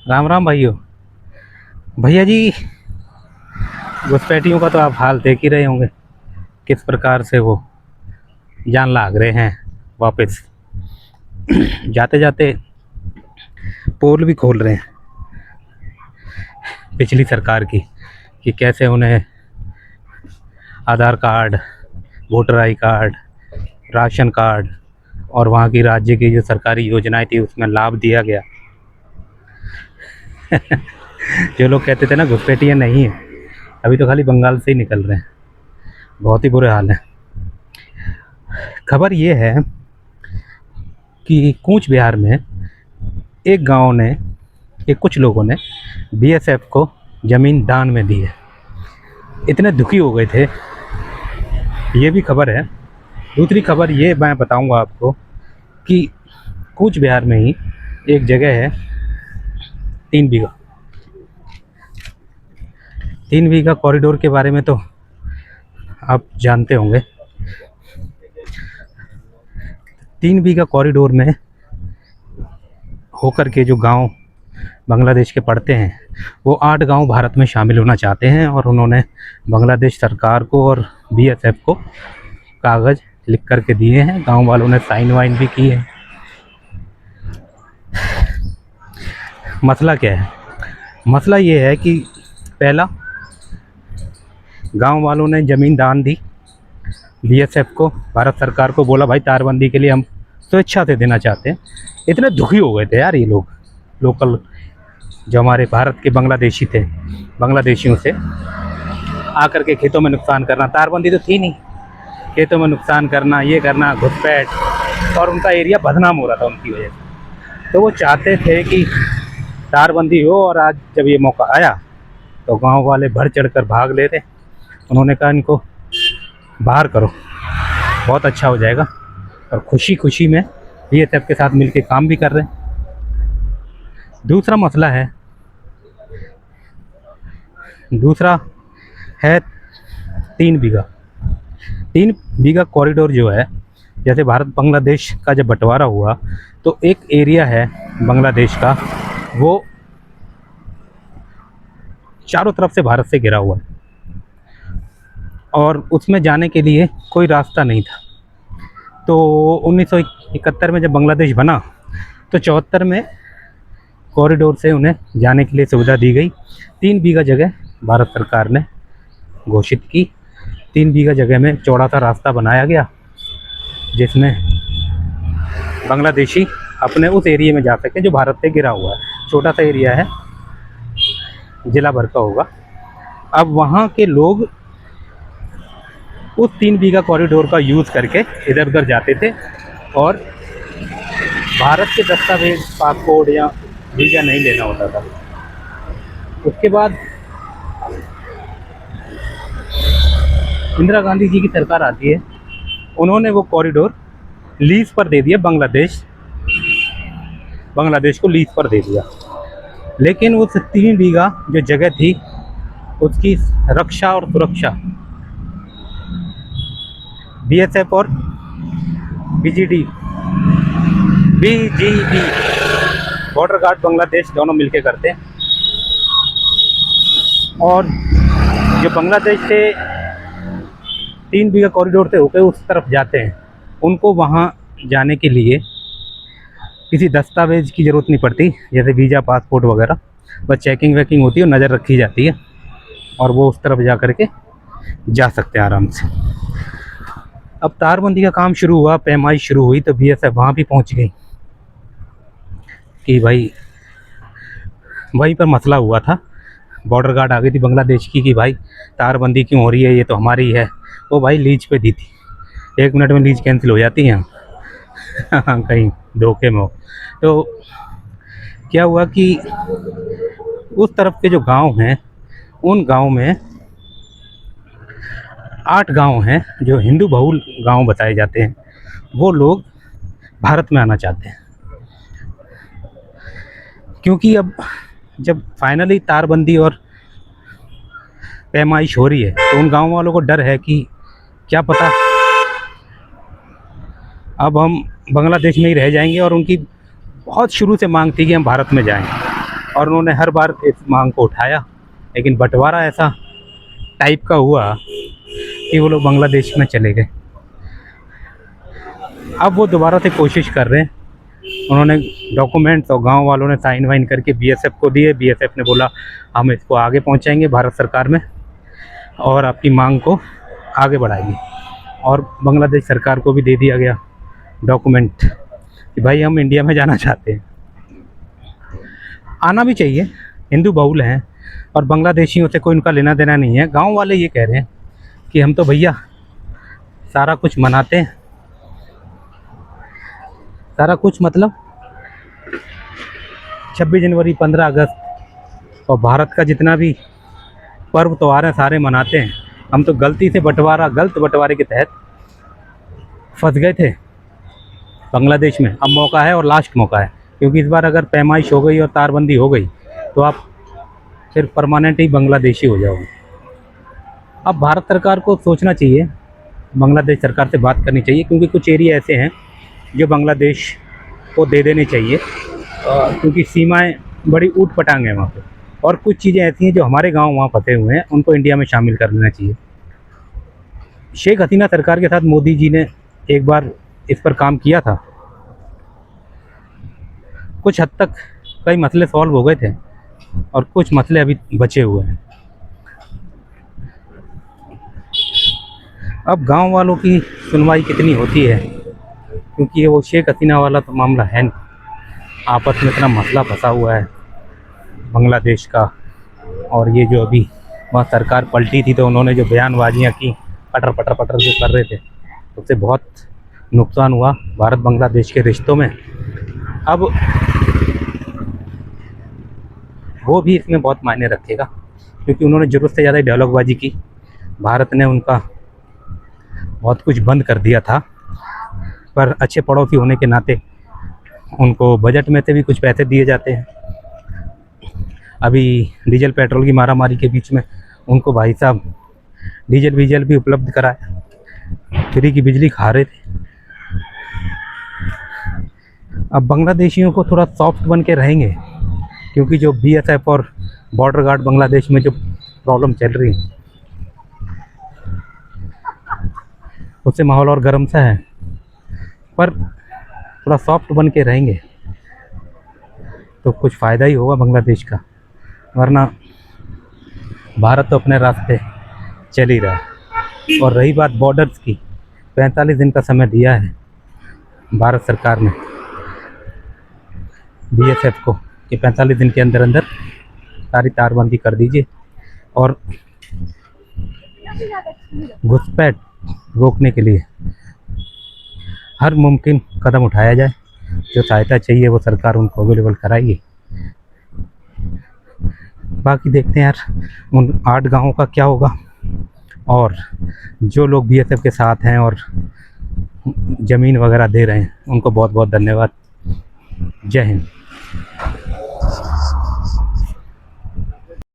राम राम भाइयों। भैया जी, घुसपैठियों का तो आप हाल देख ही रहे होंगे, किस प्रकार से वो जान लाग रहे हैं वापस। जाते जाते पोल भी खोल रहे हैं पिछली सरकार की, कि कैसे उन्हें Aadhaar card, voter I card, ration card और वहाँ की राज्य की जो सरकारी योजनाएं थी उसमें लाभ दिया गया। जो लोग कहते थे ना घुसपैठिया नहीं है, अभी तो खाली बंगाल से ही निकल रहे हैं। बहुत ही बुरे हाल है। खबर ये है कि कूच बिहार में एक गांव ने, एक कुछ लोगों ने बीएसएफ को ज़मीन दान में दी है। इतने दुखी हो गए थे, ये भी खबर है। दूसरी खबर ये मैं बताऊंगा आपको कि कूच बिहार में ही एक जगह है, 3 बीघा। 3 बीघा कॉरिडोर के बारे में तो आप जानते होंगे। 3 बीघा कॉरिडोर में होकर के जो गांव बांग्लादेश के पड़ते हैं, वो 8 गांव भारत में शामिल होना चाहते हैं और उन्होंने बांग्लादेश सरकार को और बीएसएफ को कागज़ लिख कर के दिए हैं। गांव वालों ने साइन वाइन भी किए हैं। मसला क्या है? मसला ये है कि पहला, गांव वालों ने ज़मीन दान दी बीएसएफ को, भारत सरकार को बोला भाई तारबंदी के लिए हम स्वेच्छा से देना चाहते हैं। इतने दुखी हो गए थे यार ये लोग, लोकल जो हमारे भारत के बांग्लादेशी थे, बांग्लादेशियों से आकर के खेतों में नुकसान करना। तारबंदी तो थी नहीं, खेतों में नुकसान करना, ये करना, घुसपैठ, और उनका एरिया बदनाम हो रहा था उनकी वजह से। तो वो चाहते थे कि तारबंदी हो, और आज जब ये मौका आया तो गांव वाले बढ़ चढ़कर भाग ले रहे। उन्होंने कहा इनको बाहर करो, बहुत अच्छा हो जाएगा, और खुशी खुशी में बीएसएफ के साथ मिलकर काम भी कर रहे हैं। दूसरा मसला है, दूसरा है 3 बीघा। 3 बीघा कॉरिडोर जो है, जैसे भारत बांग्लादेश का जब बंटवारा हुआ तो एक एरिया है बांग्लादेश का, वो चारों तरफ से भारत से घिरा हुआ है और उसमें जाने के लिए कोई रास्ता नहीं था। तो 1971 में जब बांग्लादेश बना तो 74 में कॉरिडोर से उन्हें जाने के लिए सुविधा दी गई। 3 बीघा जगह भारत सरकार ने घोषित की। 3 बीघा जगह में चौड़ा सा रास्ता बनाया गया, जिसमें बांग्लादेशी अपने उस एरिया में जा सके जो भारत से घिरा हुआ है। छोटा सा एरिया है, जिला भर का होगा। अब वहाँ के लोग उस 3 बीघा कॉरिडोर का यूज़ करके इधर उधर जाते थे और भारत के दस्तावेज, पासपोर्ट या वीज़ा नहीं लेना होता था। उसके बाद इंदिरा गांधी जी की सरकार आती है, उन्होंने वो कॉरिडोर लीज पर दे दिया, बांग्लादेश को लीज पर दे दिया। लेकिन उस 3 बीघा जो जगह थी उसकी रक्षा और सुरक्षा बीएसएफ और बीजीडी बॉर्डर गार्ड बांग्लादेश दोनों मिलके करते हैं। और जो बांग्लादेश से 3 बीघा कॉरिडोर से होकर उस तरफ जाते हैं, उनको वहाँ जाने के लिए किसी दस्तावेज की ज़रूरत नहीं पड़ती, जैसे वीज़ा, पासपोर्ट वगैरह। बस चेकिंग वेकिंग होती है और नज़र रखी जाती है और वो उस तरफ जा कर के जा सकते हैं आराम से। अब तारबंदी का काम शुरू हुआ, पैमाई शुरू हुई, तो बीएसएफ वहाँ भी पहुँच गई कि भाई, वहीं पर मसला हुआ था। बॉर्डर गार्ड आ गई थी बांग्लादेश की कि भाई तारबंदी क्यों हो रही है, ये तो हमारी है। वो भाई लीज पे दी थी, 1 मिनट में लीज कैंसिल हो जाती है कहीं धोखे में हो। तो क्या हुआ कि उस तरफ के जो गांव हैं, उन गांव में 8 गांव हैं जो हिंदू बहुल गांव बताए जाते हैं। वो लोग भारत में आना चाहते हैं, क्योंकि अब जब फाइनली तारबंदी और पैमाइश हो रही है तो उन गांव वालों को डर है कि क्या पता अब हम बांग्लादेश में ही रह जाएंगे। और उनकी बहुत शुरू से मांग थी कि हम भारत में जाएं। और उन्होंने हर बार इस मांग को उठाया, लेकिन बंटवारा ऐसा टाइप का हुआ कि वो लोग बांग्लादेश में चले गए। अब वो दोबारा से कोशिश कर रहे हैं। उन्होंने डॉक्यूमेंट्स और गांव वालों ने साइन वाइन करके बीएसएफ को दिए। बीएसएफ ने बोला हम इसको आगे पहुंचाएंगे भारत सरकार में और आपकी मांग को आगे बढ़ाएंगे। और बांग्लादेश सरकार को भी दे दिया गया डॉक्यूमेंट कि भाई हम इंडिया में जाना चाहते हैं। आना भी चाहिए, हिंदू बहुल हैं और बांग्लादेशियों से कोई उनका लेना देना नहीं है। गांव वाले ये कह रहे हैं कि हम तो भैया सारा कुछ मनाते हैं, सारा कुछ मतलब 26 जनवरी, 15 अगस्त और भारत का जितना भी पर्व त्यौहार हैं सारे मनाते हैं। हम तो गलत बंटवारे के तहत फंस गए थे बांग्लादेश में। अब मौका है और लास्ट मौका है, क्योंकि इस बार अगर पैमाइश हो गई और तारबंदी हो गई तो आप फिर परमानेंट ही बांग्लादेशी हो जाओगे। अब भारत सरकार को सोचना चाहिए, बांग्लादेश सरकार से बात करनी चाहिए, क्योंकि कुछ एरिया ऐसे हैं जो बांग्लादेश को दे देने चाहिए, क्योंकि सीमाएं बड़ी ऊट पटांग हैं वहाँ पे। और कुछ चीज़ें ऐसी हैं जो हमारे गांव वहाँ फंसे हुए हैं, उनको इंडिया में शामिल कर लेना चाहिए। शेख हसीना सरकार के साथ मोदी जी ने एक बार इस पर काम किया था, कुछ हद तक कई मसले सॉल्व हो गए थे और कुछ मसले अभी बचे हुए हैं। अब गांव वालों की सुनवाई कितनी होती है, क्योंकि ये वो शेख हसीना वाला तो मामला है नहीं, आपस में इतना मसला फंसा हुआ है बांग्लादेश का। और ये जो अभी वहाँ सरकार पलटी थी तो उन्होंने जो बयानबाजियाँ की पटर पटर पटर जो कर रहे थे, उससे बहुत नुकसान हुआ भारत बांग्लादेश के रिश्तों में। अब वो भी इसमें बहुत मायने रखेगा, क्योंकि उन्होंने ज़रूरत से ज़्यादा डायलॉगबाजी की। भारत ने उनका बहुत कुछ बंद कर दिया था, पर अच्छे पड़ोसी होने के नाते उनको बजट में से भी कुछ पैसे दिए जाते हैं। अभी डीजल पेट्रोल की मारामारी के बीच में उनको भाई साहब डीजल भी उपलब्ध कराया, फ्री की बिजली खा रहे थे। अब बांग्लादेशियों को थोड़ा सॉफ्ट बन के रहेंगे, क्योंकि जो बीएसएफ और बॉर्डर गार्ड बांग्लादेश में जो प्रॉब्लम चल रही है उससे माहौल और गर्म सा है, पर थोड़ा सॉफ्ट बन के रहेंगे तो कुछ फ़ायदा ही होगा बांग्लादेश का, वरना भारत तो अपने रास्ते चल ही रहा है। और रही बात बॉर्डर्स की, 45 दिन का समय दिया है भारत सरकार ने बीएसएफ को कि 45 दिन के अंदर अंदर सारी तारबंदी कर दीजिए और घुसपैठ रोकने के लिए हर मुमकिन कदम उठाया जाए। जो सहायता चाहिए वो सरकार उनको अवेलेबल कराएगी। बाकी देखते हैं यार उन 8 गाँवों का क्या होगा। और जो लोग बीएसएफ के साथ हैं और ज़मीन वगैरह दे रहे हैं उनको बहुत बहुत धन्यवाद। जय हिंद।